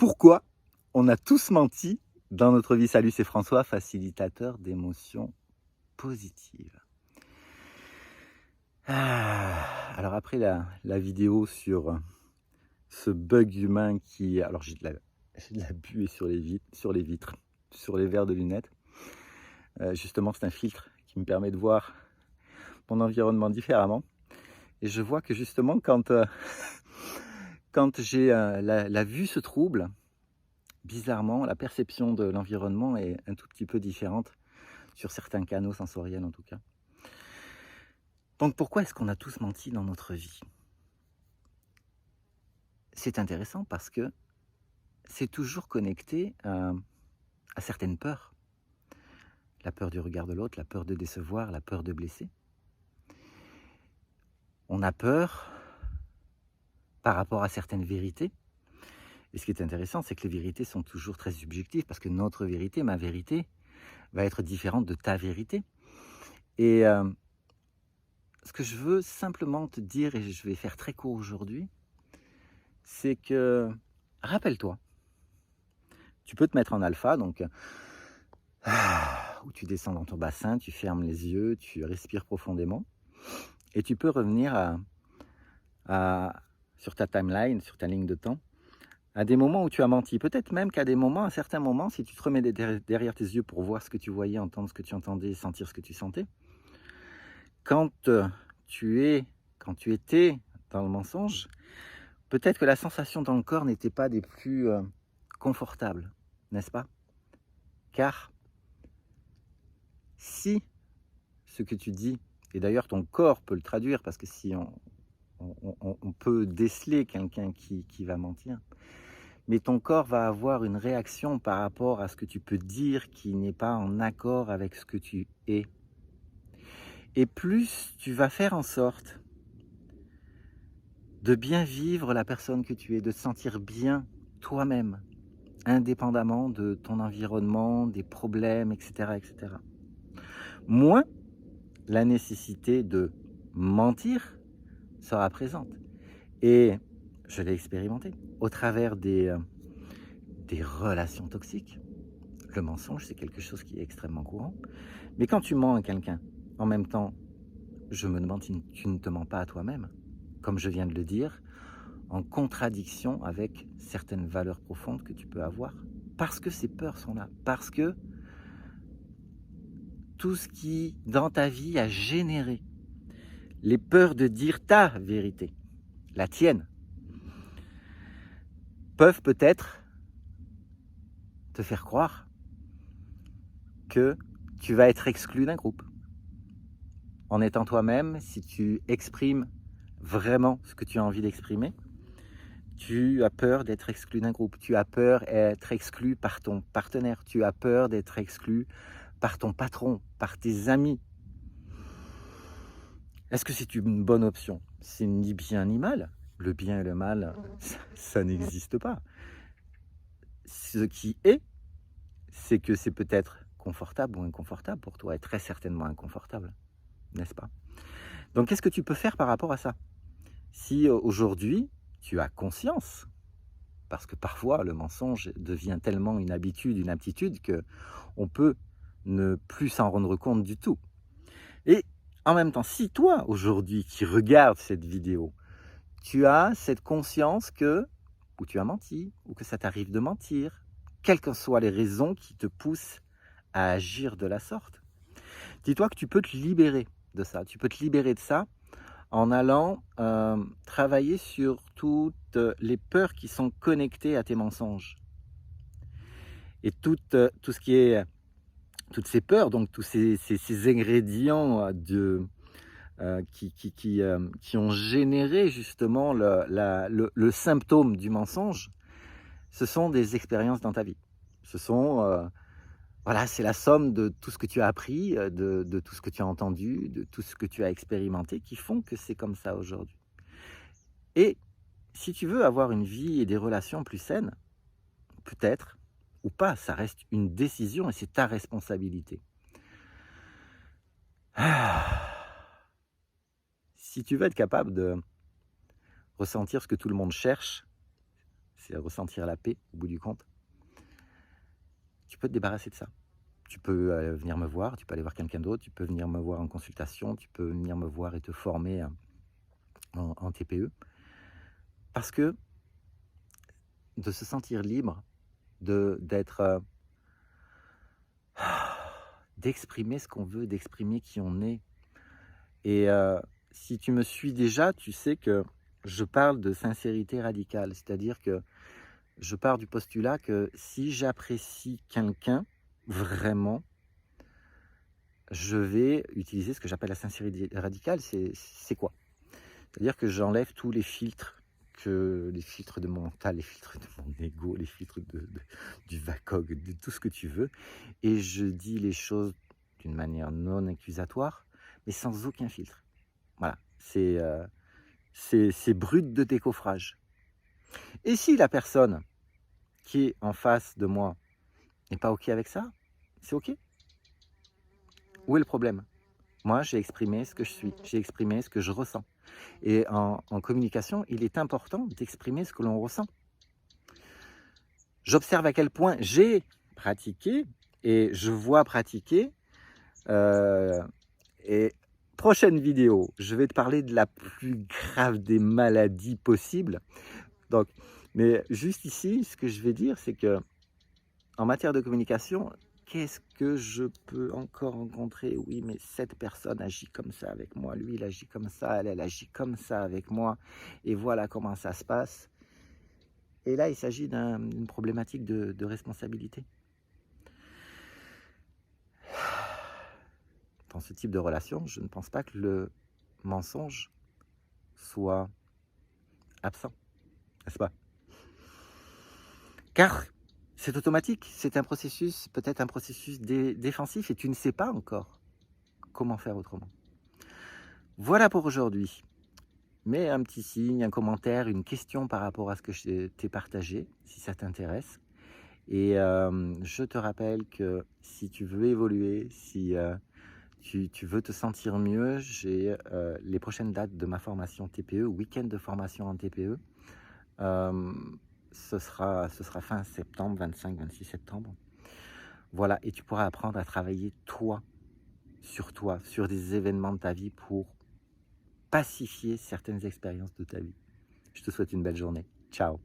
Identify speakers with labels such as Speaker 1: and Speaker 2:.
Speaker 1: Pourquoi on a tous menti dans notre vie? Salut, c'est François, facilitateur d'émotions positives. Alors après la vidéo sur ce bug humain qui alors j'ai de la buée sur les vitres, sur les verres de lunettes. Justement, c'est un filtre qui me permet de voir mon environnement différemment et je vois que justement quand j'ai, la vue se trouble, bizarrement, la perception de l'environnement est un tout petit peu différente sur certains canaux sensoriels en tout cas. Donc pourquoi est-ce qu'on a tous menti dans notre vie? C'est intéressant parce que c'est toujours connecté à certaines peurs. La peur du regard de l'autre, la peur de décevoir, la peur de blesser. On a peur par rapport à certaines vérités. Et ce qui est intéressant, c'est que les vérités sont toujours très subjectives parce que notre vérité, ma vérité, va être différente de ta vérité. Et ce que je veux simplement te dire, et je vais faire très court aujourd'hui, c'est que, rappelle-toi, tu peux te mettre en alpha, donc où tu descends dans ton bassin, tu fermes les yeux, tu respires profondément, et tu peux revenir sur ta timeline, sur ta ligne de temps, à des moments où tu as menti. Peut-être même qu'à des moments, à certains moments, si tu te remets derrière tes yeux pour voir ce que tu voyais, entendre ce que tu entendais, sentir ce que tu sentais, quand quand tu étais dans le mensonge, peut-être que la sensation dans le corps n'était pas des plus confortables, n'est-ce pas? Car si ce que tu dis, et d'ailleurs ton corps peut le traduire, parce que si on peut déceler quelqu'un qui va mentir, mais ton corps va avoir une réaction par rapport à ce que tu peux dire qui n'est pas en accord avec ce que tu es. Et plus tu vas faire en sorte de bien vivre la personne que tu es, de te sentir bien toi-même, indépendamment de ton environnement, des problèmes, etc., etc. Moins la nécessité de mentir sera présente. Et je l'ai expérimenté au travers des relations toxiques. Le mensonge, c'est quelque chose qui est extrêmement courant. Mais quand tu mens à quelqu'un, en même temps, je me demande si tu ne te mens pas à toi-même, comme je viens de le dire, en contradiction avec certaines valeurs profondes que tu peux avoir, parce que ces peurs sont là, parce que tout ce qui, dans ta vie, a généré les peurs de dire ta vérité, la tienne, peuvent peut-être te faire croire que tu vas être exclu d'un groupe. En étant toi-même, si tu exprimes vraiment ce que tu as envie d'exprimer, tu as peur d'être exclu d'un groupe, tu as peur d'être exclu par ton partenaire, tu as peur d'être exclu par ton patron, par tes amis. Est-ce que c'est une bonne option? C'est ni bien ni mal. Le bien et le mal, ça n'existe pas. Ce qui est, c'est que c'est peut-être confortable ou inconfortable pour toi, et très certainement inconfortable, n'est-ce pas? Donc qu'est-ce que tu peux faire par rapport à ça? Si aujourd'hui, tu as conscience, parce que parfois le mensonge devient tellement une habitude, une aptitude, qu'on peut ne plus s'en rendre compte du tout. Et en même temps, si toi, aujourd'hui, qui regardes cette vidéo, tu as cette conscience que, ou tu as menti, ou que ça t'arrive de mentir, quelles que soient les raisons qui te poussent à agir de la sorte, dis-toi que tu peux te libérer de ça. Tu peux te libérer de ça en allant travailler sur toutes les peurs qui sont connectées à tes mensonges. Et tout ce qui est, toutes ces peurs, donc tous ces ingrédients qui ont généré justement le symptôme du mensonge, ce sont des expériences dans ta vie. Ce sont, voilà, c'est la somme de tout ce que tu as appris, de tout ce que tu as entendu, de tout ce que tu as expérimenté qui font que c'est comme ça aujourd'hui. Et si tu veux avoir une vie et des relations plus saines, peut-être, ou pas, ça reste une décision et c'est ta responsabilité. Si tu veux être capable de ressentir ce que tout le monde cherche, c'est ressentir la paix au bout du compte, tu peux te débarrasser de ça. Tu peux venir me voir, tu peux aller voir quelqu'un d'autre, tu peux venir me voir en consultation, tu peux venir me voir et te former en TPE. Parce que de se sentir libre, d'être d'exprimer ce qu'on veut, d'exprimer qui on est. Et si tu me suis déjà, tu sais que je parle de sincérité radicale. C'est-à-dire que je pars du postulat que si j'apprécie quelqu'un, vraiment, je vais utiliser ce que j'appelle la sincérité radicale. C'est quoi? C'est-à-dire que j'enlève tous les filtres, les filtres de mon mental, les filtres de mon ego, les filtres du VACOG, de tout ce que tu veux, et je dis les choses d'une manière non accusatoire, mais sans aucun filtre. Voilà, c'est brut de décoffrage. Et si la personne qui est en face de moi n'est pas OK avec ça, c'est OK. Où est le problème? Moi, j'ai exprimé ce que je suis, j'ai exprimé ce que je ressens. Et en communication, il est important d'exprimer ce que l'on ressent. J'observe à quel point j'ai pratiqué et je vois pratiquer. Et prochaine vidéo, je vais te parler de la plus grave des maladies possibles. Donc, mais juste ici, ce que je vais dire, c'est que en matière de communication, qu'est-ce que je peux encore rencontrer? Oui, mais cette personne agit comme ça avec moi, lui, il agit comme ça, elle agit comme ça avec moi, et voilà comment ça se passe. Et là, il s'agit d'une problématique de responsabilité. Dans ce type de relation, je ne pense pas que le mensonge soit absent, n'est-ce pas? Car c'est automatique, c'est un processus, peut-être un processus défensif, et tu ne sais pas encore comment faire autrement. Voilà pour aujourd'hui. Mets un petit signe, un commentaire, une question par rapport à ce que je t'ai partagé, si ça t'intéresse. Et je te rappelle que si tu veux évoluer, si tu veux te sentir mieux, j'ai les prochaines dates de ma formation TPE, week-end de formation en TPE. Ce sera fin septembre, 25-26 septembre. Voilà, et tu pourras apprendre à travailler toi, sur des événements de ta vie pour pacifier certaines expériences de ta vie. Je te souhaite une belle journée. Ciao.